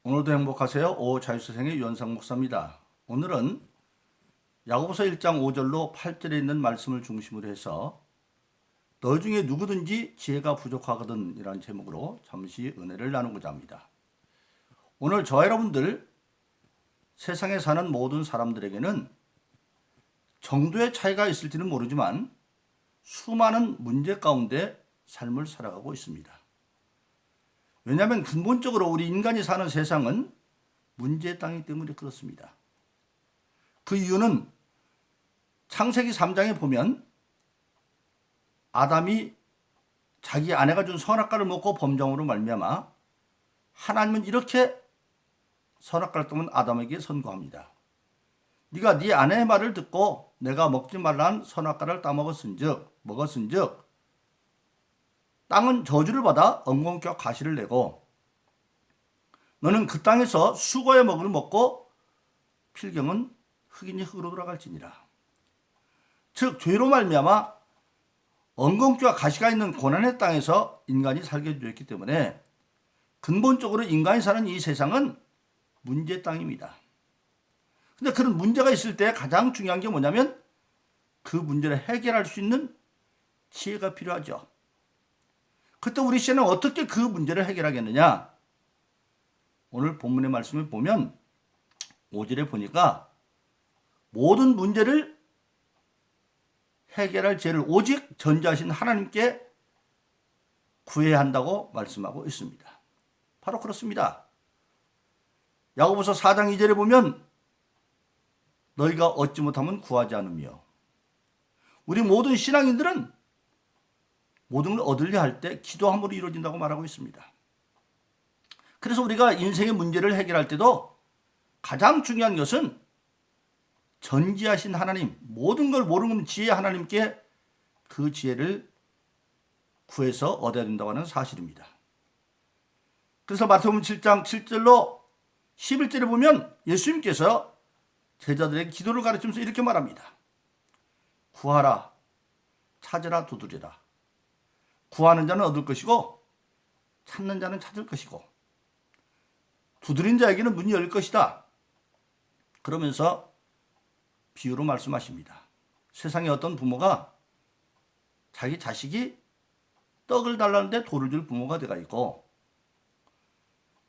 오늘도 행복하세요. 오자유세상의 유현상 목사입니다. 오늘은 야고보서 1장 5절로 8절에 있는 말씀을 중심으로 해서 너 중에 누구든지 지혜가 부족하거든 이라는 제목으로 잠시 은혜를 나누고자 합니다. 오늘 저와 여러분들 세상에 사는 모든 사람들에게는 정도의 차이가 있을지는 모르지만 수많은 문제 가운데 삶을 살아가고 있습니다. 왜냐하면 근본적으로 우리 인간이 사는 세상은 문제의 땅이기 때문에 그렇습니다. 그 이유는 창세기 3장에 보면 아담이 자기 아내가 준 선악과를 먹고 범정으로 말미암아 하나님은 이렇게 선악과를 뜨면 아담에게 선고합니다. 네가 네 아내의 말을 듣고 내가 먹지 말라는 선악과를 먹었은즉 땅은 저주를 받아 엉겅퀴와 가시를 내고 너는 그 땅에서 수고의 먹을 먹고 필경은 흑인이 흙으로 돌아갈지니라. 즉 죄로 말미암아 엉겅퀴와 가시가 있는 고난의 땅에서 인간이 살게 되었기 때문에 근본적으로 인간이 사는 이 세상은 문제의 땅입니다. 근데 그런 문제가 있을 때 가장 중요한 게 뭐냐면 그 문제를 해결할 수 있는 지혜가 필요하죠. 그때 우리 시대는 어떻게 그 문제를 해결하겠느냐? 오늘 본문의 말씀을 보면 5절에 보니까 모든 문제를 해결할 지혜를 오직 전지하신 하나님께 구해야 한다고 말씀하고 있습니다. 바로 그렇습니다. 야고보서 4장 2절에 보면 너희가 얻지 못하면 구하지 않으며, 우리 모든 신앙인들은 모든 걸 얻으려 할 때 기도함으로 이루어진다고 말하고 있습니다. 그래서 우리가 인생의 문제를 해결할 때도 가장 중요한 것은 전지하신 하나님, 모든 걸 모르는 지혜 하나님께 그 지혜를 구해서 얻어야 된다고 하는 사실입니다. 그래서 마태복음 7장 7절로 11절에 보면 예수님께서 제자들에게 기도를 가르치면서 이렇게 말합니다. 구하라, 찾으라, 두드리라. 구하는 자는 얻을 것이고 찾는 자는 찾을 것이고 두드린 자에게는 문이 열릴 것이다. 그러면서 비유로 말씀하십니다. 세상에 어떤 부모가 자기 자식이 떡을 달라는데 돌을 줄 부모가 어디가 있고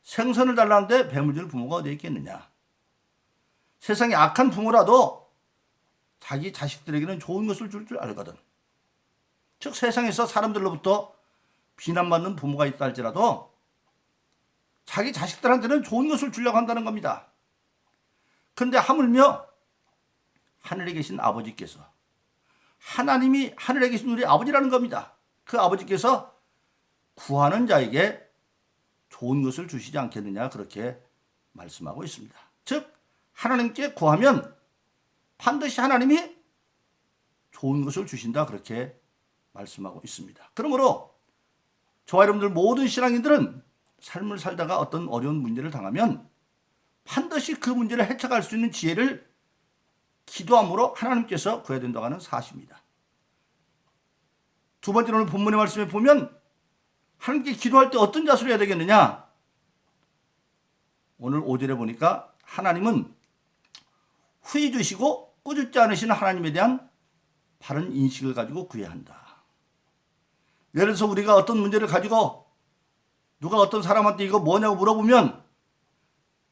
생선을 달라는데 뱀을 줄 부모가 어디 있겠느냐. 세상에 악한 부모라도 자기 자식들에게는 좋은 것을 줄 알거든. 즉 세상에서 사람들로부터 비난받는 부모가 있다 할지라도 자기 자식들한테는 좋은 것을 주려고 한다는 겁니다. 그런데 하물며 하늘에 계신 아버지께서, 하나님이 하늘에 계신 우리 아버지라는 겁니다. 그 아버지께서 구하는 자에게 좋은 것을 주시지 않겠느냐, 그렇게 말씀하고 있습니다. 즉 하나님께 구하면 반드시 하나님이 좋은 것을 주신다, 그렇게 말씀하고 있습니다. 그러므로 저와 여러분들 모든 신앙인들은 삶을 살다가 어떤 어려운 문제를 당하면 반드시 그 문제를 헤쳐갈 수 있는 지혜를 기도함으로 하나님께서 구해야 된다고 하는 사실입니다. 두 번째로 오늘 본문의 말씀에 보면 하나님께 기도할 때 어떤 자세로 해야 되겠느냐? 오늘 5절에 보니까 하나님은 후히 주시고 꾸짖지 않으시는 하나님에 대한 바른 인식을 가지고 구해야 한다. 예를 들어서 우리가 어떤 문제를 가지고 누가 어떤 사람한테 이거 뭐냐고 물어보면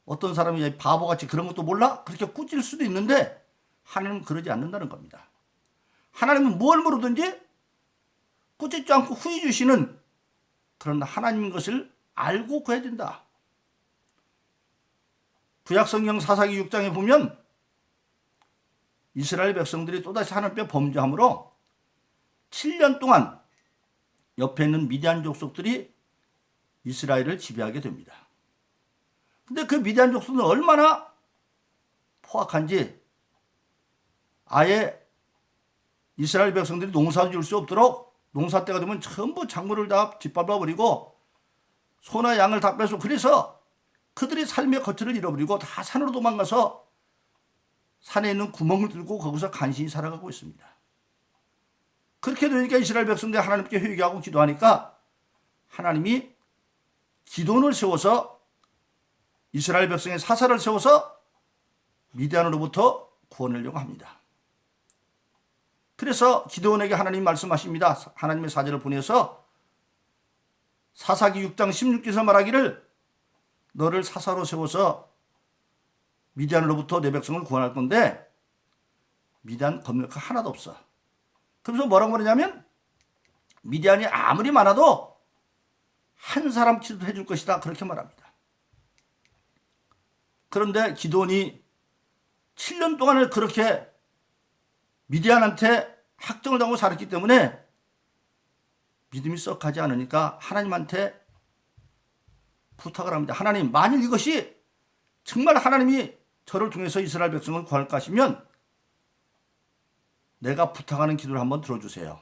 어떤 사람이 바보같이 그런 것도 몰라? 그렇게 꾸질 수도 있는데 하나님은 그러지 않는다는 겁니다. 하나님은 뭘 물어든지 꾸짖지 않고 후히 주시는 그런 하나님인 것을 알고 구해야 된다. 구약성경 사사기 6장에 보면 이스라엘 백성들이 또다시 하나님 앞에 범죄함으로 7년 동안 옆에 있는 미디안 족속들이 이스라엘을 지배하게 됩니다. 근데 그 미디안 족속은 얼마나 포악한지 아예 이스라엘 백성들이 농사 지을 수 없도록 농사 때가 되면 전부 작물을 다 짓밟아 버리고 소나 양을 다 뺏어, 그래서 그들이 삶의 거처를 잃어버리고 다 산으로 도망가서 산에 있는 구멍을 뚫고 거기서 간신히 살아가고 있습니다. 그렇게 되니까 이스라엘 백성들이 하나님께 회개하고 기도하니까 하나님이 기도원을 세워서 이스라엘 백성의 사사를 세워서 미디안으로부터 구원하려고 합니다. 그래서 기드온에게 하나님 말씀하십니다. 하나님의 사자를 보내서 사사기 6장 16절에서 말하기를 너를 사사로 세워서 미디안으로부터 내 백성을 구원할 건데 미디안 겁낼 거 하나도 없어. 그러면서 뭐라고 말하냐면 미디안이 아무리 많아도 한 사람 기도해 줄 것이다. 그렇게 말합니다. 그런데 기드온이 7년 동안을 그렇게 미디안한테 학정을 당하고 살았기 때문에 믿음이 썩 가지 않으니까 하나님한테 부탁을 합니다. 하나님, 만일 이것이 정말 하나님이 저를 통해서 이스라엘 백성을 구할까 하시면 내가 부탁하는 기도를 한번 들어주세요.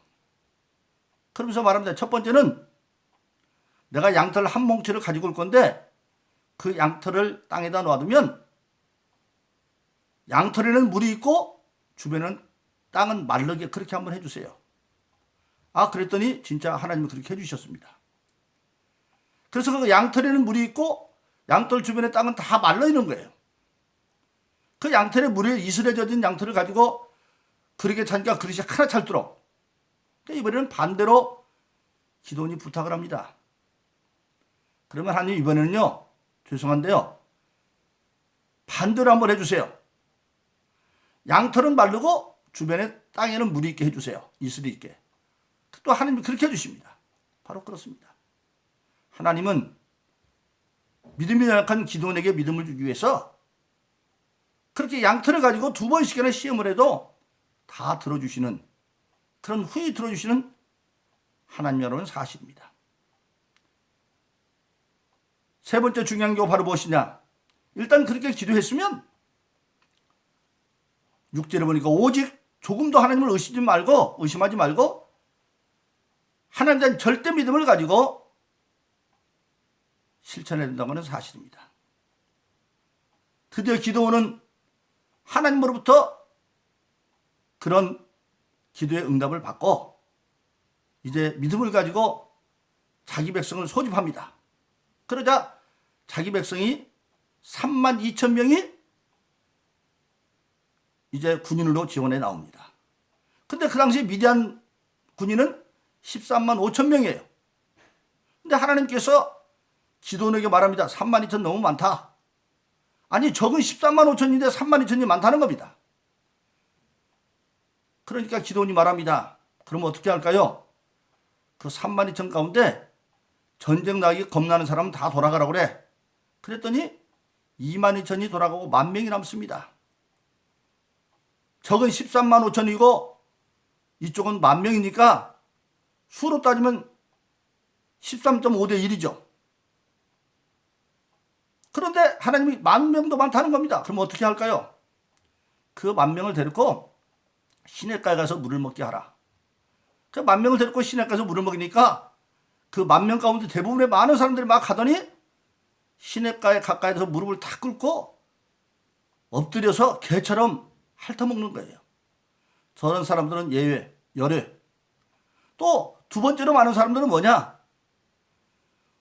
그러면서 말합니다. 첫 번째는 내가 양털 한 뭉치를 가지고 올 건데 그 양털을 땅에다 놔두면 양털에는 물이 있고 주변은 땅은 마르게 그렇게 한번 해주세요. 아, 그랬더니 진짜 하나님이 그렇게 해주셨습니다. 그래서 그 양털에는 물이 있고 양털 주변의 땅은 다 말라 있는 거예요. 그 양털에 물에 이슬에 젖은 양털을 가지고 그릇에 차니까 그릇이 하나 찰도록. 이번에는 반대로 기도원이 부탁을 합니다. 그러면 하나님 이번에는요, 죄송한데요, 반대로 한번 해주세요. 양털은 마르고 주변에 땅에는 물이 있게 해주세요. 이슬이 있게. 또 하나님이 그렇게 해주십니다. 바로 그렇습니다. 하나님은 믿음이 약한 기도원에게 믿음을 주기 위해서 그렇게 양털을 가지고 2번씩이나 시험을 해도 다 들어주시는, 그런 후히 들어주시는 하나님이라는 사실입니다. 세 번째 중요한 게 바로 무엇이냐? 일단 그렇게 기도했으면 6절에 보니까 오직 조금도 하나님을 의심하지 말고 하나님에 대한 절대 믿음을 가지고 실천해야 된다고 하는 사실입니다. 드디어 기도원은 하나님으로부터 그런 기도의 응답을 받고 이제 믿음을 가지고 자기 백성을 소집합니다. 그러자 자기 백성이 32,000명이 이제 군인으로 지원해 나옵니다. 근데 그 당시 미디안 군인은 135,000명이에요. 근데 하나님께서 기도원에게 말합니다. 32,000 너무 많다. 아니, 적은 135,000인데 32,000이 많다는 겁니다. 그러니까 기도원이 말합니다. 그럼 어떻게 할까요? 그 32,000 가운데 전쟁 나기 겁나는 사람은 다 돌아가라고 그래. 그랬더니 22,000이 돌아가고 10,000명이 남습니다. 적은 135,000이고 이쪽은 10,000명이니까 수로 따지면 13.5대 1이죠. 그런데 하나님이 10,000명도 많다는 겁니다. 그럼 어떻게 할까요? 그 10,000명을 데리고 시냇가에 가서 물을 먹게 하라. 그 10,000명을 데리고 시냇가에 가서 물을 먹이니까 그 10,000명 가운데 대부분의 많은 사람들이 막 가더니 시냇가에 가까이서 무릎을 탁 꿇고 엎드려서 개처럼 핥아먹는 거예요. 저런 사람들은 예외, 열외. 또 두 번째로 많은 사람들은 뭐냐?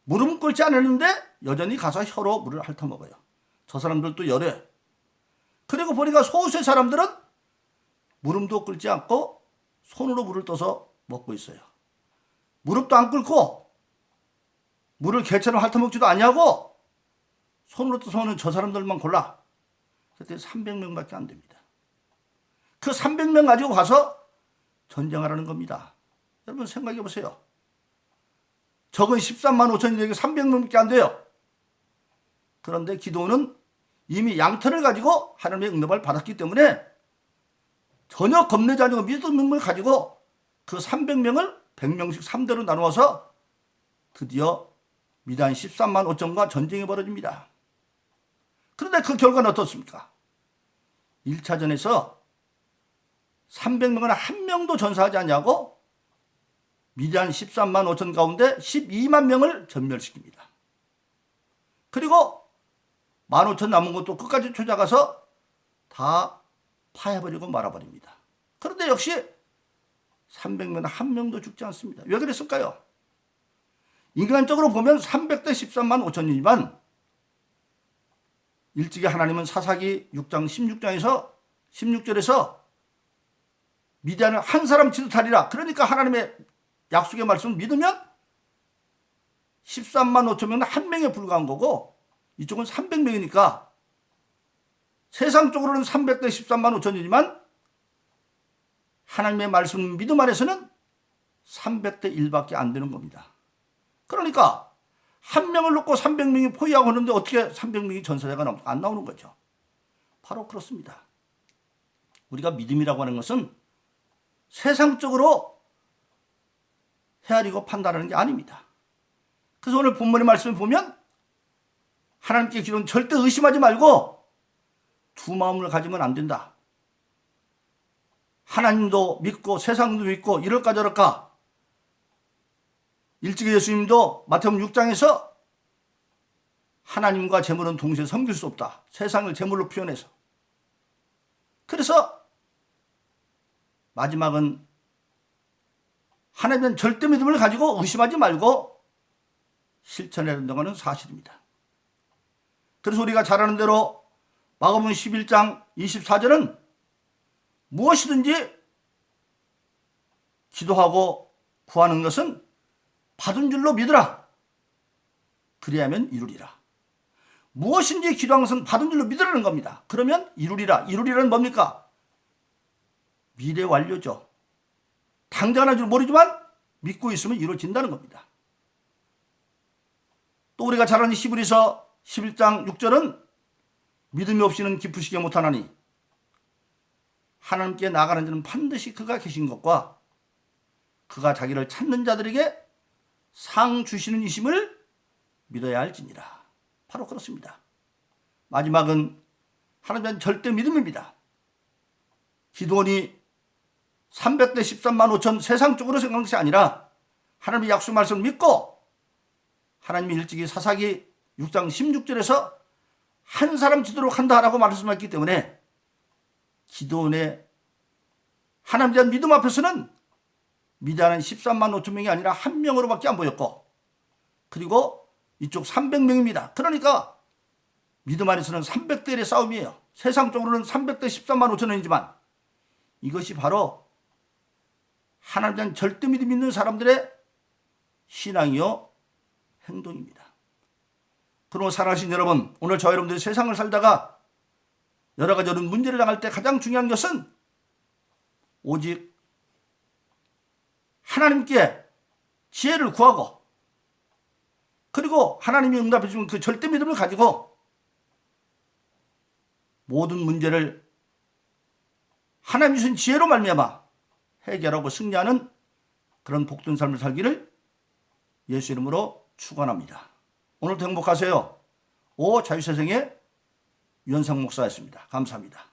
무릎은 꿇지 않았는데 여전히 가서 혀로 물을 핥아먹어요. 저 사람들도 열외. 그리고 보니까 소수의 사람들은 무릎도 꿇지 않고 손으로 물을 떠서 먹고 있어요. 무릎도 안 꿇고 물을 개처럼 핥아먹지도 아니하고 손으로 떠서 오는 저 사람들만 골라. 그때 300명밖에 안 됩니다. 그 300명 가지고 가서 전쟁하라는 겁니다. 여러분 생각해 보세요. 적은 135,000인에게 300명밖에 안 돼요. 그런데 기도원은 이미 양털을 가지고 하나님의 응답을 받았기 때문에 전혀 겁내지 않고 믿음을 가지고 그 300명을 100명씩 3대로 나누어서 드디어 미디안 135,000과 전쟁이 벌어집니다. 그런데 그 결과는 어떻습니까? 1차전에서 300명은 한 명도 전사하지 않냐고 미디안 135,000 가운데 12만 명을 전멸시킵니다. 그리고 15,000 남은 것도 끝까지 쫓아가서 다 파해버리고 말아버립니다. 그런데 역시 300명은 한 명도 죽지 않습니다. 왜 그랬을까요? 인간적으로 보면 300대 13만 5천이지만 일찍이 하나님은 사사기 6장 16절에서 미디안을 한 사람 지도하리라. 그러니까 하나님의 약속의 말씀을 믿으면 13만 5천 명은 한 명에 불과한 거고 이쪽은 300명이니까 세상적으로는 300대 13만 5천이지만 하나님의 말씀 믿음 안에서는 300대 1밖에 안 되는 겁니다. 그러니까 한 명을 놓고 300명이 포위하고 있는데 어떻게 300명이 전사자가 안 나오는 거죠. 바로 그렇습니다. 우리가 믿음이라고 하는 것은 세상적으로 헤아리고 판단하는 게 아닙니다. 그래서 오늘 본문의 말씀을 보면 하나님께 기도는 절대 의심하지 말고 두 마음을 가지면 안 된다. 하나님도 믿고 세상도 믿고 이럴까 저럴까. 일찍이 예수님도 마태복음 6장에서 하나님과 재물은 동시에 섬길 수 없다. 세상을 재물로 표현해서. 그래서 마지막은 하나님은 절대 믿음을 가지고 의심하지 말고 실천해야 된다는 사실입니다. 그래서 우리가 잘 아는 대로 마가복음 11장 24절은 무엇이든지 기도하고 구하는 것은 받은 줄로 믿으라. 그리하면 이루리라. 무엇인지 기도하는 것은 받은 줄로 믿으라는 겁니다. 그러면 이루리라. 이루리라는 뭡니까? 미래 완료죠. 당장 할 줄 모르지만 믿고 있으면 이루어진다는 겁니다. 또 우리가 잘 아는 히브리서 11장 6절은 믿음이 없이는 기쁘시게 못하나니 하나님께 나아가는 자는 반드시 그가 계신 것과 그가 자기를 찾는 자들에게 상 주시는 이심을 믿어야 할지니라. 바로 그렇습니다. 마지막은 하나님은 절대 믿음입니다. 기도원이 300대 13만 5천 세상적으로 생각한 것이 아니라 하나님의 약속 말씀을 믿고 하나님이 일찍이 사사기 6장 16절에서 한 사람 지도록 한다라고 말씀하셨기 때문에 기도원의 하나님에 대한 믿음 앞에서는 미디안은 13만 5천 명이 아니라 한 명으로밖에 안 보였고 그리고 이쪽 300명입니다. 그러니까 믿음 안에서는 300대 1의 싸움이에요. 세상적으로는 300대 13만 5천 명이지만 이것이 바로 하나님에 대한 절대 믿음 있는 사람들의 신앙이요 행동입니다. 그러므로 사랑하신 여러분, 오늘 저와 여러분들이 세상을 살다가 여러 가지 어려운 문제를 당할 때 가장 중요한 것은 오직 하나님께 지혜를 구하고 그리고 하나님이 응답해 주면 그 절대 믿음을 가지고 모든 문제를 하나님이 주신 지혜로 말미암아 해결하고 승리하는 그런 복된 삶을 살기를 예수 이름으로 축원합니다. 오늘도 행복하세요. 오 자유세상의 유현상 목사였습니다. 감사합니다.